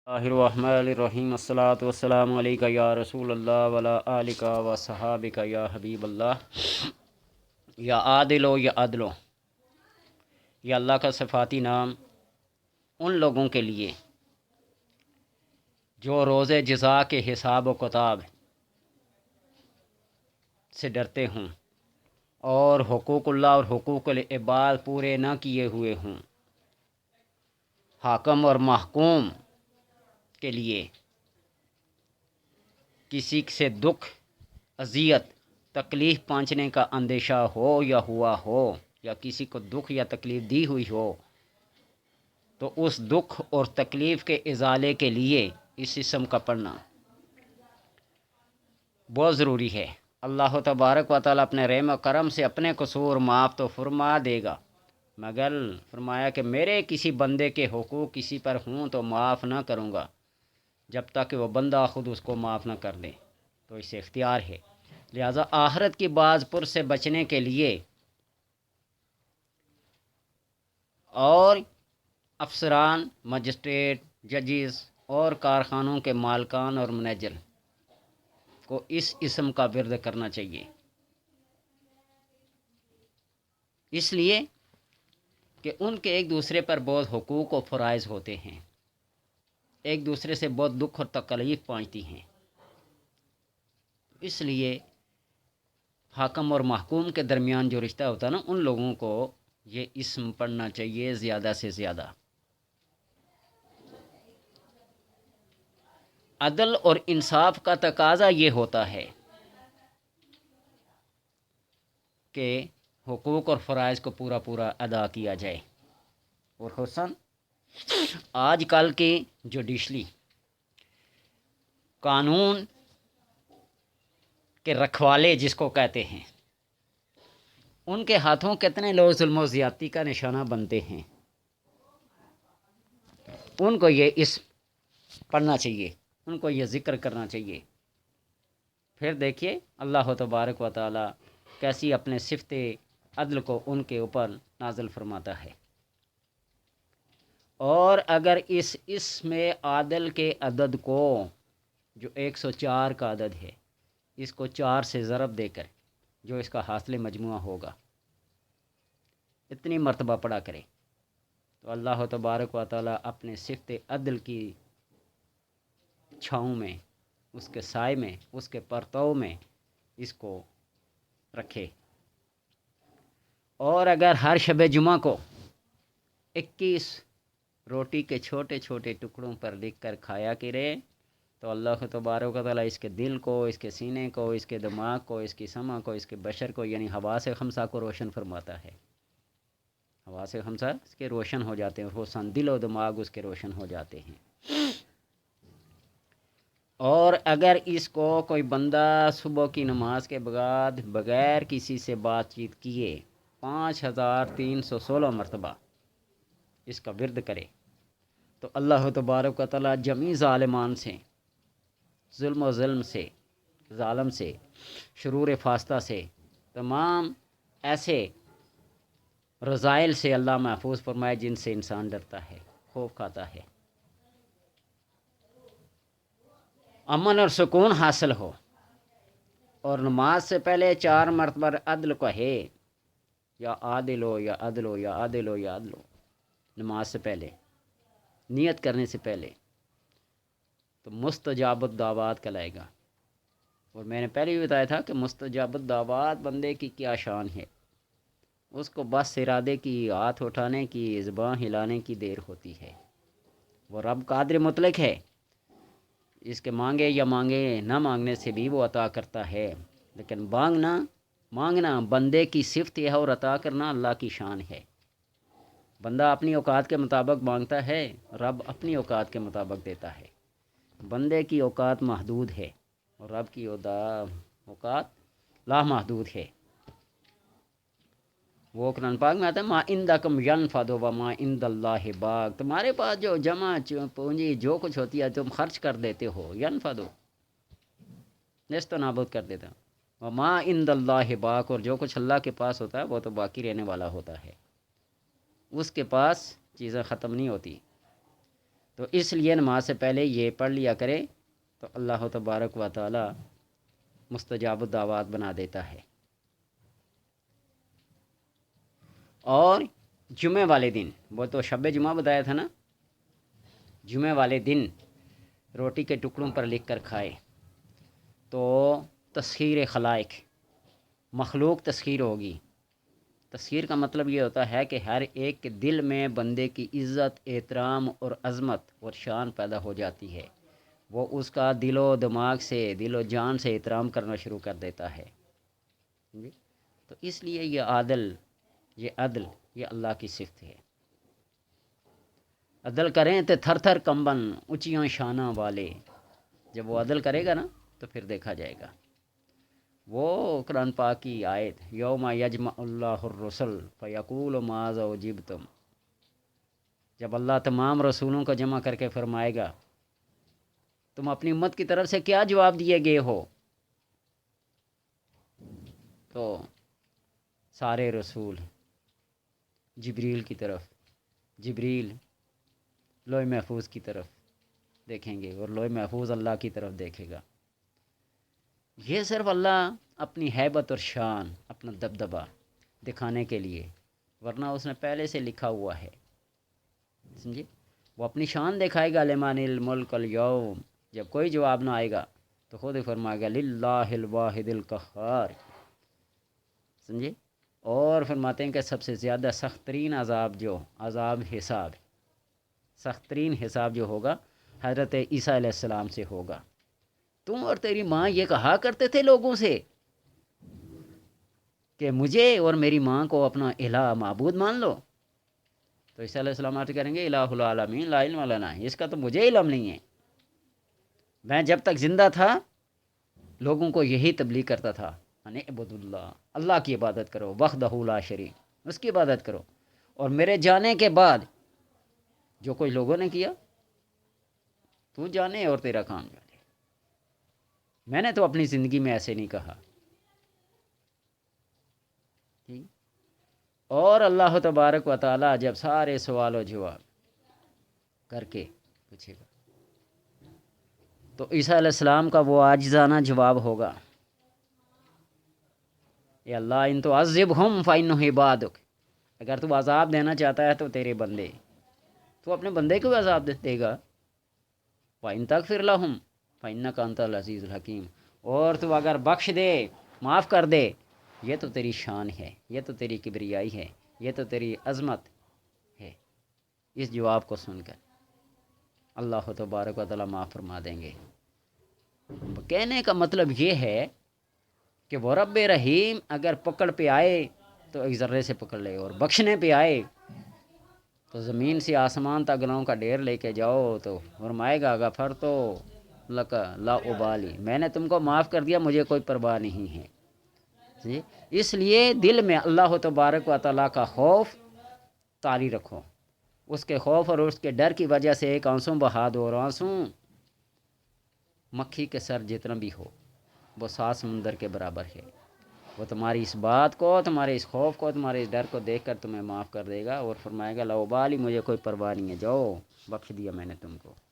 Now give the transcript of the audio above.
اللہ الرحمن الرحیم الصلاۃ والسلام علیکہ یا رسول اللہ ولا آلکہ و صحابکہ یا حبیب اللہ یا عادلو یا عدلو۔ یہ اللہ کا صفاتی نام ان لوگوں کے لیے جو روز جزا کے حساب و کتاب سے ڈرتے ہوں اور حقوق اللہ اور حقوق العباد پورے نہ کیے ہوئے ہوں، حاکم اور محکوم کے لیے کسی سے دکھ، اذیت، تکلیف پہنچنے کا اندیشہ ہو یا ہوا ہو، یا کسی کو دکھ یا تکلیف دی ہوئی ہو، تو اس دکھ اور تکلیف کے ازالے کے لیے اس اسم کا پڑھنا بہت ضروری ہے۔ اللہ تبارک و تعالیٰ اپنے رحم و کرم سے اپنے قصور معاف تو فرما دے گا، مگر فرمایا کہ میرے کسی بندے کے حقوق کسی پر ہوں تو معاف نہ کروں گا جب تک کہ وہ بندہ خود اس کو معاف نہ کر دے، تو اسے اختیار ہے۔ لہذا آخرت کی باز پر سے بچنے کے لیے اور افسران، مجسٹریٹ، ججز اور کارخانوں کے مالکان اور منیجر کو اس اسم کا ورد کرنا چاہیے، اس لیے کہ ان کے ایک دوسرے پر بہت حقوق و فرائض ہوتے ہیں، ایک دوسرے سے بہت دکھ اور تکلیف پہنچتی ہیں۔ اس لیے حاکم اور محکوم کے درمیان جو رشتہ ہوتا ہے نا، ان لوگوں کو یہ اسم پڑھنا چاہیے زیادہ سے زیادہ۔ عدل اور انصاف کا تقاضا یہ ہوتا ہے کہ حقوق اور فرائض کو پورا پورا ادا کیا جائے۔ اور حسن آج کل کی جوڈیشلی قانون کے رکھوالے جس کو کہتے ہیں، ان کے ہاتھوں کتنے لوگ ظلم و زیادتی کا نشانہ بنتے ہیں، ان کو یہ اسم پڑھنا چاہیے، ان کو یہ ذکر کرنا چاہیے۔ پھر دیکھیے اللہ تبارک و تعالی کیسی اپنے صفت عدل کو ان کے اوپر نازل فرماتا ہے۔ اور اگر اس اسم عادل کے عدد کو، جو 104 کا عدد ہے، اس کو 4 سے ضرب دے کر جو اس کا حاصل مجموعہ ہوگا، اتنی مرتبہ پڑھا کرے، تو اللہ تبارک و تعالی اپنے صفت عدل کی چھاؤں میں، اس کے سائے میں، اس کے پرتو میں اس کو رکھے۔ اور اگر ہر شب جمعہ کو 21 روٹی کے چھوٹے چھوٹے ٹکڑوں پر لکھ کر کھایا کرے، تو اللہ تبارک و تعالیٰ اس کے دل کو، اس کے سینے کو، اس کے دماغ کو، اس کی سمع کو، اس کے بشر کو، یعنی حواس خمسہ کو روشن فرماتا ہے۔ حواس خمسہ اس کے روشن ہو جاتے ہیں، اور روشن دل و دماغ اس کے روشن ہو جاتے ہیں۔ اور اگر اس کو کوئی بندہ صبح کی نماز کے بعد بغیر کسی سے بات چیت کیے 5316 مرتبہ اس کا ورد کرے، تو اللہ تبارک و تعالیٰ جمیع ظالمان سے، ظلم و ظلم سے، ظالم سے، شرور فاستہ سے، تمام ایسے رذائل سے اللہ محفوظ فرمائے جن سے انسان ڈرتا ہے، خوف کھاتا ہے، امن اور سکون حاصل ہو۔ اور نماز سے پہلے 4 مرتبہ عدل کہے، یا عادل ہو یا عدل ہو یا عادل ہو یا عدل ہو، نماز سے پہلے، نیت کرنے سے پہلے، تو مستجاب الدعوات کہلائے گا۔ اور میں نے پہلے بھی بتایا تھا کہ مستجاب الدعوات بندے کی کیا شان ہے، اس کو بس ارادے کی، ہاتھ اٹھانے کی، زبان ہلانے کی دیر ہوتی ہے۔ وہ رب قادر مطلق ہے، اس کے مانگے یا مانگے نہ مانگنے سے بھی وہ عطا کرتا ہے، لیکن مانگنا بندے کی صفت ہے، اور عطا کرنا اللہ کی شان ہے۔ بندہ اپنی اوقات کے مطابق مانگتا ہے، رب اپنی اوقات کے مطابق دیتا ہے۔ بندے کی اوقات محدود ہے، اور رب کی اوقات لامحدود ہے۔ وہ قرآن پاک میں آتا ہے ما عندکم ینفد وما عند اللہ باق، تمہارے پاس جو جمع پونجی جو کچھ ہوتی ہے تم خرچ کر دیتے ہو، ینفد نیست و نابود کر دیتا، وما عند اللہ باق، اور جو کچھ اللہ کے پاس ہوتا ہے وہ تو باقی رہنے والا ہوتا ہے، اس کے پاس چیزیں ختم نہیں ہوتی۔ تو اس لیے نماز سے پہلے یہ پڑھ لیا کرے تو اللہ تبارک و تعالی مستجاب الدعوات بنا دیتا ہے۔ اور جمعہ والے دن، وہ تو شب جمعہ بتایا تھا نا، جمعہ والے دن روٹی کے ٹکڑوں پر لکھ کر کھائے تو تسخیر خلائق، مخلوق تسخیر ہوگی۔ تسخیر کا مطلب یہ ہوتا ہے کہ ہر ایک کے دل میں بندے کی عزت، احترام اور عظمت اور شان پیدا ہو جاتی ہے، وہ اس کا دل و دماغ سے، دل و جان سے احترام کرنا شروع کر دیتا ہے۔ تو اس لیے یہ عدل یہ اللہ کی صفت ہے۔ عدل کریں تو تھر تھر کمبن اونچیاں شانہ والے، جب وہ عدل کرے گا نا تو پھر دیکھا جائے گا۔ وہ قرآن پاک کی آیت یوم یجمع اللہ الرسل فیقول ماذا اجبتم، جب اللہ تمام رسولوں کو جمع کر کے فرمائے گا تم اپنی امت کی طرف سے کیا جواب دیے گئے ہو، تو سارے رسول جبریل کی طرف، جبریل لوح محفوظ کی طرف دیکھیں گے اور لوح محفوظ اللہ کی طرف دیکھے گا۔ یہ صرف اللہ اپنی ہیبت اور شان، اپنا دبدبہ دکھانے کے لیے، ورنہ اس نے پہلے سے لکھا ہوا ہے، سمجھے؟ وہ اپنی شان دکھائے گا، لمن الملک اليوم، جب کوئی جواب نہ آئے گا تو خود ہی فرمائے گا للہ الواحد القہار، سمجھے؟ اور فرماتے ہیں کہ سب سے زیادہ سخت ترین عذاب جو عذاب حساب، سخت ترین حساب جو ہوگا حضرت عیسیٰ علیہ السلام سے ہوگا۔ تم اور تیری ماں یہ کہا کرتے تھے لوگوں سے کہ مجھے اور میری ماں کو اپنا الہ معبود مان لو، تو عیسیٰ علیہ السلام آتے کریں گے الہ العالمین لا علم لنا، اس کا تو مجھے علم نہیں ہے، میں جب تک زندہ تھا لوگوں کو یہی تبلیغ کرتا تھا، اعبدوا اللہ، اللہ کی عبادت کرو، وحدہ لا شریک، اس کی عبادت کرو، اور میرے جانے کے بعد جو کچھ لوگوں نے کیا تو جانے اور تیرا کام جانے، میں نے تو اپنی زندگی میں ایسے نہیں کہا۔ ٹھیک، اور اللہ تبارک و تعالی جب سارے سوال و جواب کر کے پوچھے گا تو عیسیٰ علیہ السلام کا وہ عاجزانہ جواب ہوگا، اے اللہ ان تو عذبہم فإنہم عبادک، اگر تو عذاب دینا چاہتا ہے تو تیرے بندے، تو اپنے بندے کو عذاب دے گا، وَإِن تَغْفِرْ لَهُمْ فَإِنَّكَ أَنْتَ الْعَزِيزُ الْحَكِيمُ، اور تو اگر بخش دے، معاف کر دے، یہ تو تیری شان ہے، یہ تو تیری کبریائی ہے، یہ تو تیری عظمت ہے۔ اس جواب کو سن کر اللہ تبارک و تعالیٰ معاف فرما دیں گے۔ کہنے کا مطلب یہ ہے کہ وہ رب رحیم اگر پکڑ پہ آئے تو ایک ذرے سے پکڑ لے، اور بخشنے پہ آئے تو زمین سے آسمان تک گناہوں کا ڈھیر لے کے جاؤ تو فرمائے گا غفرت لک لا ابالی، میں نے تم کو معاف کر دیا، مجھے کوئی پرواہ نہیں ہے۔ جی، اس لیے دل میں اللہ تبارک و تعالیٰ کا خوف طاری رکھو، اس کے خوف اور اس کے ڈر کی وجہ سے ایک آنسو بہا دو، اور آنسو مکھی کے سر جتنا بھی ہو وہ 7 سمندر کے برابر ہے، وہ تمہاری اس بات کو، تمہارے اس خوف کو، تمہارے اس ڈر کو دیکھ کر تمہیں معاف کر دے گا اور فرمائے گا لا ابالی، مجھے کوئی پرواہ نہیں ہے، جاؤ بخش دیا میں نے تم کو۔